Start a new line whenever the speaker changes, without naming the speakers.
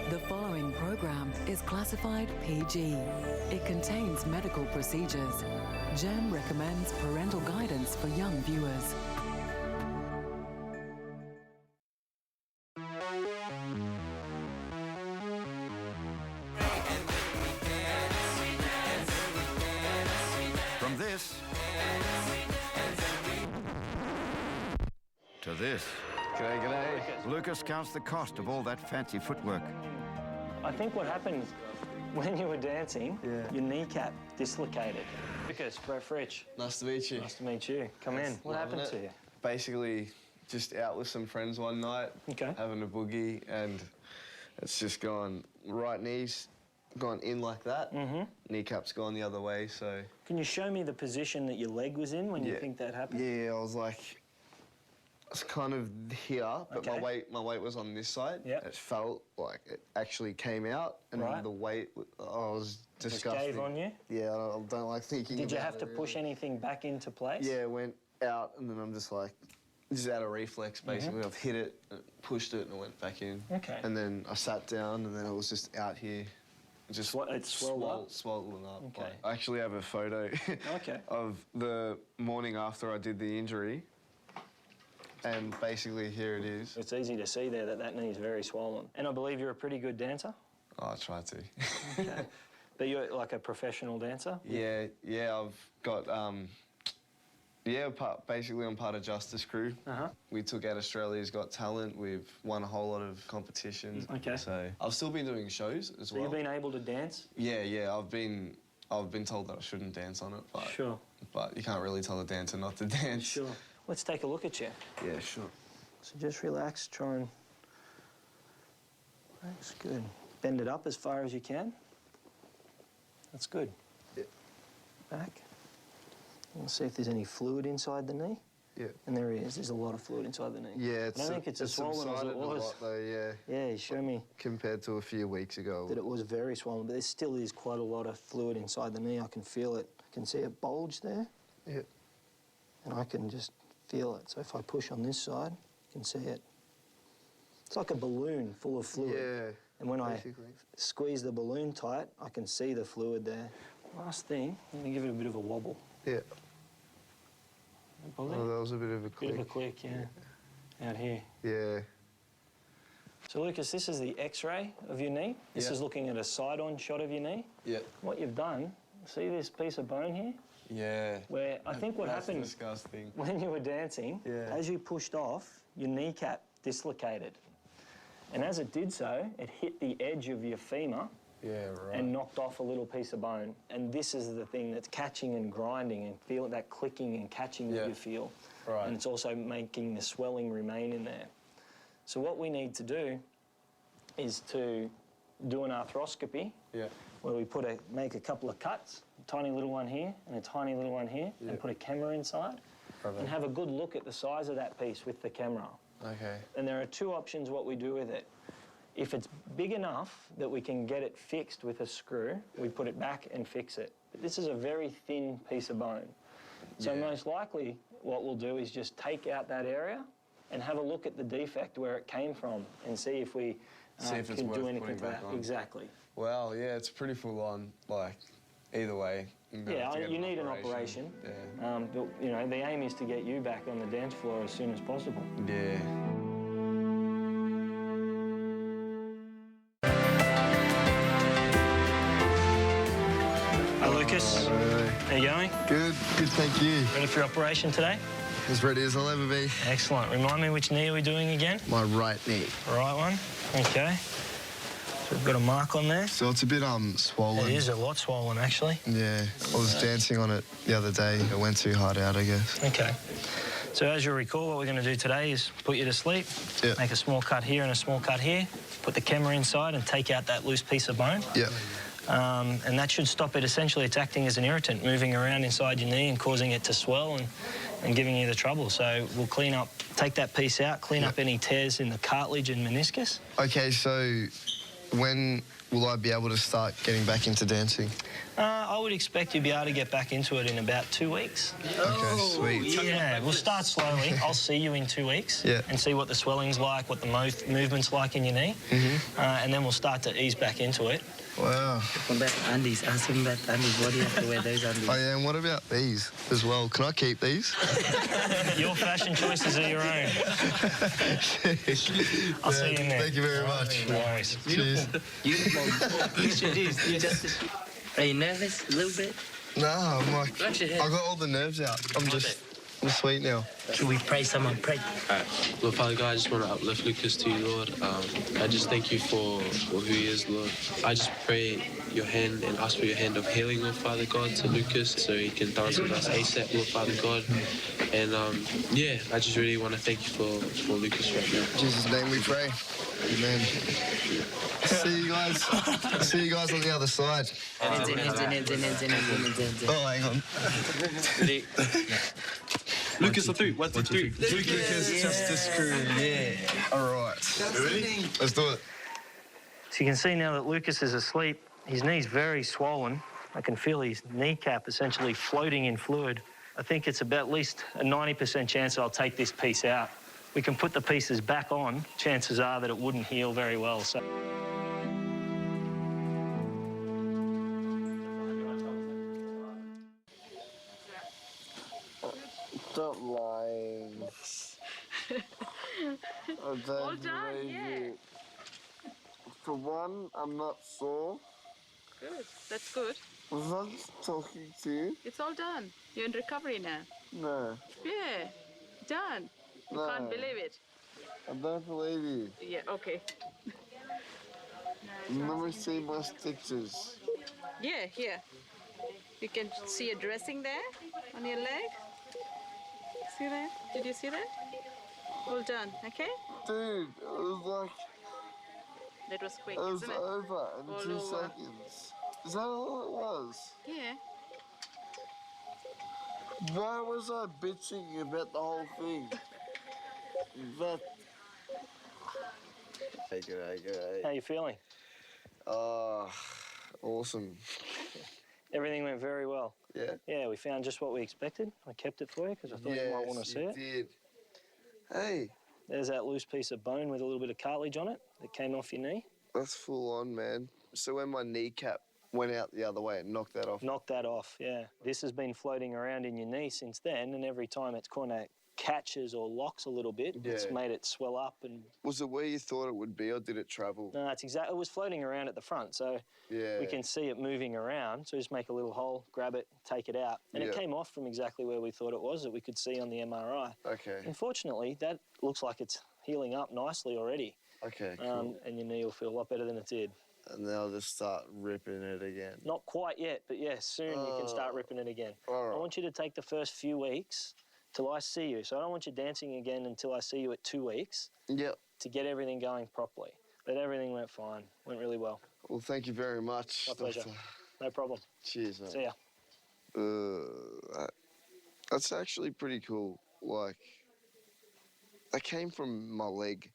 The following program is classified PG. It contains medical procedures. GEM recommends parental guidance for young viewers.
From this to this.
G'day, g'day.
Lukas counts the cost of all that fancy footwork.
I think what happened when you were dancing, your kneecap dislocated. Lukas, Brett Fritch.
Nice to meet you.
Nice to meet you. Come in. What happened to you?
Basically, just out with some friends one night, having a boogie, and it's just gone right knees, gone in like that. Kneecap's gone the other way, so...
Can you show me the position that your leg was in when you think that happened?
Yeah, I was like... It's kind of here, but my weight was on this side. It felt like it actually came out, and the weight, I was disgusting.
Just gave on you?
Yeah, I don't like thinking about it.
Did you have to push anything back into place?
Yeah, it went out, and then I'm just like, just out of reflex, basically. I've hit it, pushed it, and it went back in. And then I sat down, and then it was just out here. Just
swollen up?
Swollen up. I actually have a photo of the morning after I did the injury. And basically, here it is. It's
easy to see there that that knee is very swollen. And I believe you're a pretty good dancer?
Oh, I try to.
Okay. But you're like a professional dancer?
Yeah, I've got, basically I'm part of Justice Crew. We took out Australia's Got Talent. We've won a whole lot of competitions. So I've still been doing shows as well.
So you've been able to dance?
Yeah, I've been told that I shouldn't dance on it, but you can't really tell a dancer not to dance.
Sure. Let's take a look at you.
Yeah, sure.
So just relax, try and... That's good. Bend it up as far as you can. That's good.
Yeah.
Back. We'll see if there's any fluid inside the knee.
Yeah.
And there is. There's a lot of fluid inside the knee.
Yeah,
I don't think it's as swollen as it was.
A lot, though,
Yeah, show me.
Compared to a few weeks ago.
That it was very swollen, but there still is quite a lot of fluid inside the knee. I can feel it. I can see it bulge there.
Yeah.
And I can just feel it. So if I push on this side, you can see it. It's like a balloon full of fluid.
Yeah,
and when I squeeze the balloon tight, I can see the fluid there. Last thing, I'm going to give it a bit of a wobble.
Yeah. Oh, that was a bit of a click.
Bit of a click, yeah. Out here.
Yeah.
So, Lukas, this is the X-ray of your knee. This is looking at a side-on shot of your knee.
Yeah.
What you've done, see this piece of bone here?
Yeah.
Where I think what happened
disgusting.
When you were dancing, as you pushed off, your kneecap dislocated. And as it did so, it hit the edge of your femur and knocked off a little piece of bone. And this is the thing that's catching and grinding and feeling that clicking and catching that you feel. And it's also making the swelling remain in there. So what we need to do is to do an arthroscopy where we make a couple of cuts, a tiny little one here and a tiny little one here, and put a camera inside and have a good look at the size of that piece with the camera.
Okay.
And there are two options what we do with it. If it's big enough that we can get it fixed with a screw, we put it back and fix it. But this is a very thin piece of bone. So most likely what we'll do is just take out that area and have a look at the defect where it came from and see if we can do anything to that. Exactly.
Well, yeah, it's pretty full on, like, either way.
Yeah, you need an operation. But, you know, the aim is to get you back on the dance floor as soon as possible.
Yeah.
Hi, Lukas. How you going?
Good, thank you.
Ready for your operation today?
As ready as I'll ever be.
Excellent. Remind me, which knee are we doing again?
My right knee.
Right one. Okay. So we've got a mark on there.
So it's a bit swollen.
It is a lot swollen, actually.
Yeah. I was dancing on it the other day. It went too hard out, I guess.
Okay. So as you'll recall, what we're going to do today is put you to sleep, make a small cut here and a small cut here, put the camera inside and take out that loose piece of bone. And that should stop it. Essentially, it's acting as an irritant, moving around inside your knee and causing it to swell and giving you the trouble. So we'll clean up, take that piece out, clean up any tears in the cartilage and meniscus.
Okay, so When will I be able to start getting back into dancing?
I would expect you'll be able to get back into it in about 2 weeks.
Okay, sweet.
Yeah, we'll start slowly. I'll see you in 2 weeks and see what the swelling's like, what the movement's like in your knee, and then we'll start to ease back into it.
Wow.
From that undies, ask him about undies. Why do you have to wear those undies?
Oh, yeah, and what about these as well? Can I keep these?
Your fashion choices are your own. I'll see you in there.
Thank you very much.
No worries.
Cheers.
Are you nervous a little bit?
No, I'm like,
Relax your head.
I got all the nerves out. I'm sweet now.
Should we pray someone? Pray.
Lord Father God, I just want to uplift Lucas to you, Lord. I just thank you for who he is, Lord. I just pray your hand and ask for your hand of healing, Lord Father God, to Lucas so he can dance with us ASAP, Lord Father God. And yeah, I just really want to thank you for Lucas right now.
In Jesus' name we pray. Amen. See you guys on the other side. Oh, hang on.
Lucas, a three. 1, 2, 3.
Lucas, Justice Crew, yeah. All right. Ready? Let's do it.
So you can see now that Lucas is asleep. His knee's very swollen. I can feel his kneecap essentially floating in fluid. I think it's about at least a 90% chance I'll take this piece out. We can put the pieces back on. Chances are that it wouldn't heal very well. So.
Stop lying. I don't believe you. For one, I'm not sore.
Good. That's good.
Was I just talking to you?
It's all done. You're in recovery now.
No.
Yeah. Done. You
No.
can't believe it.
I don't believe you.
Yeah, okay.
Let me see my stitches.
Yeah, here. You can see a dressing there on your leg. See that? Did you see that? All done, okay?
Dude, it was like,
That was quick,
it was
isn't it?
over in
All
2
over.
seconds. Is that all it was?
Yeah.
Why was I bitching about the whole thing? That... Hey.
How you feeling?
Awesome.
Everything went very well.
Yeah.
Yeah, we found just what we expected. I kept it for you because I thought you might want to see it.
Did. Hey,
There's that loose piece of bone with a little bit of cartilage on it that came off your knee.
that's full on, man. So when my kneecap went out the other way, it knocked that off.
Knocked that off, yeah. This has been floating around in your knee since then, and every time it's kind of catches or locks a little bit, it's
Yeah.
made it swell up. And
Was it where you thought it would be, or did it travel?
no, it's exactly. It was floating around at the front, so
Yeah.
we can see it moving around. So just make a little hole, grab it, take it out, and
Yeah.
it came off from exactly where we thought it was that we could see on the MRI.
Okay.
Unfortunately, that looks like it's healing up nicely already,
Okay, cool.
and your knee will feel a lot better than it did.
And then I'll just start ripping it again.
Not quite yet, but yes, soon you can start ripping it again.
All right.
I want you to take the first few weeks till I see you. So I don't want you dancing again until I see you at 2 weeks
Yep.
to get everything going properly. But everything went fine, went really well.
Well, thank you very much.
My pleasure.
Doctor.
No problem.
Cheers, mate.
See ya.
That's actually pretty cool. Like, that came from my leg.